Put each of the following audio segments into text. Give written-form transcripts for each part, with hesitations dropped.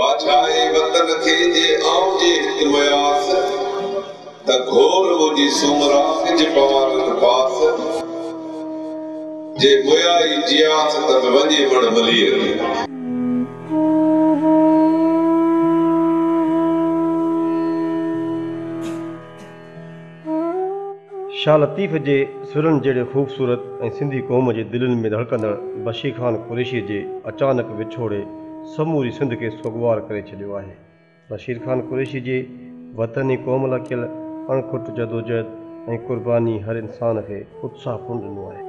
बादशाहे वतन खे जे आऊं जे हित मुयास त घोर मुंहिंजी सुमरा सिज पवारनि पास जे मुयाई जियास त वञे वण मलीर शाह लतीफ़ जे सुरनि जहिड़े ख़ूबसूरत ऐं सिंधी क़ौम जे दिलनि में धड़कंदड़ बशीर ख़ान कुरैशी जे अचानक विछोड़े समूरी सिंध खे सोगवार करे छॾियो आहे। बशीर ख़ान कुरैशी जे वतनी क़ौम लाइ कयल अणखुट जदोजहद ऐं क़ुर्बानी हर इंसान खे उत्साहपूर्ण ॾिनो आहे।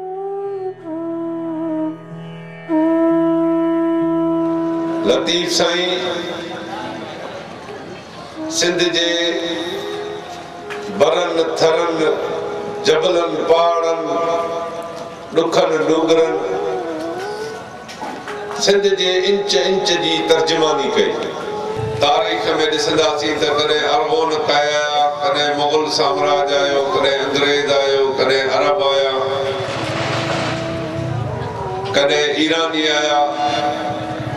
लतीफ़ साईं सिंध जे बरनि थरनि जबलनि पहाड़नि ॾुखनि डूंगरनि सिंध जे इंच इंच जी तर्जुमानी कई। तारीख़ में ॾिसंदासीं त कॾहिं अरबोन आया, कॾहिं मुग़ल साम्राज्य आयो, कॾहिं अंग्रेज़ आयो, कॾहिं अरब आया, कॾहिं ईरानी आया,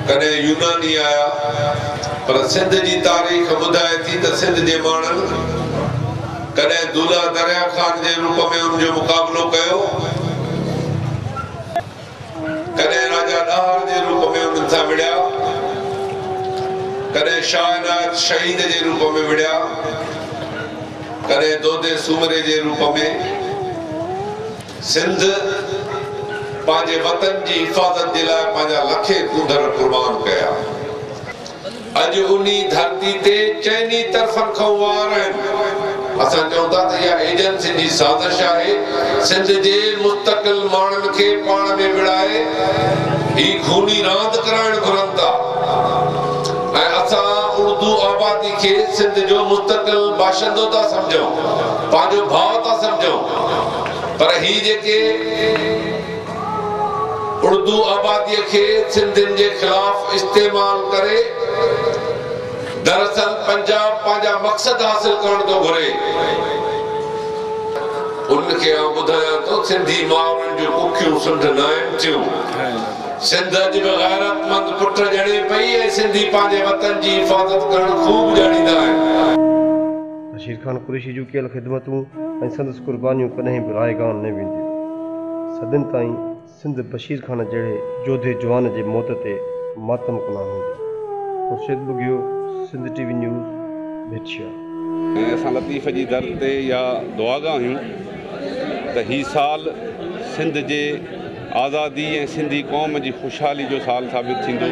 कॾहिं यूनानी आया, पर सिंध जी तारीख़ ॿुधाए थी त सिंध जे माण्हुनि कॾहिं दूल्हा दरिया ख़ान जे रूप में उनजो मुक़ाबिलो कयो, कॾहिं राजा ॾाहर जे रूप में उन्हनि सां विड़िया, कॾहिं शाह इनायत शहीद जे रूप में विड़िया, कॾहिं दोदे सूमरे जे रूप में। सिंध पंहिंजे वतन जी हिफ़ाज़त जे लाइ पंहिंजा लखे कूंदड़ क़ुर्बान कया। अॼु उन्ही धरती ते चइनी तरफ़नि खां वार आहिनि। असां चऊं था त इहा एजेंसी जी साज़िश आहे सिंध जे मुस्तक़िल माण्हुनि खे पाण में विड़ाए ही खूनी रांदि कराइण घुरनि था ऐं असां उर्दू आबादी खे सिंध जो मुस्तक़िल बाशिंदो था सम्झूं, पंहिंजो भाउ था सम्झूं, पर ही जेके उर्दू आबादीअ खे सिंधियुनि जे ख़िलाफ़ इस्तेमाल करे दरअसल पंजाब पंहिंजा मक़सद हासिल करण थो घुरे। उनखे आउं ॿुधायां थो सिंधी माउरनि जूं कुखियूं सुंढ न आहिनि थियूं। सिंध अॼु बि गैरतमंद पुट ॼणे पई ऐं सिंधी पंहिंजे वतन जी हिफ़ाज़त करण ख़ूब ॼाणींदा आहिनि। बशीर ख़ान कुरैशी जूं कयल ख़िदमतूं ऐं संदसि क़ुर्बानियूं कॾहिं बि रायगान न वेंदियूं। सदियुनि ताईं सिंध बशीर ख़ान जहिड़े जोधे जवान जे मौत ते मातम कंदा हूंदी। मुर्शिद बुगियो, सिंध टीवी न्यूज़, भिठिया। असां लतीफ़ जी दर ते या दुआगाह आहियूं त ही साल सिंध जे आज़ादी ऐं सिंधी क़ौम जी ख़ुशहाली जो साल साबित थींदो।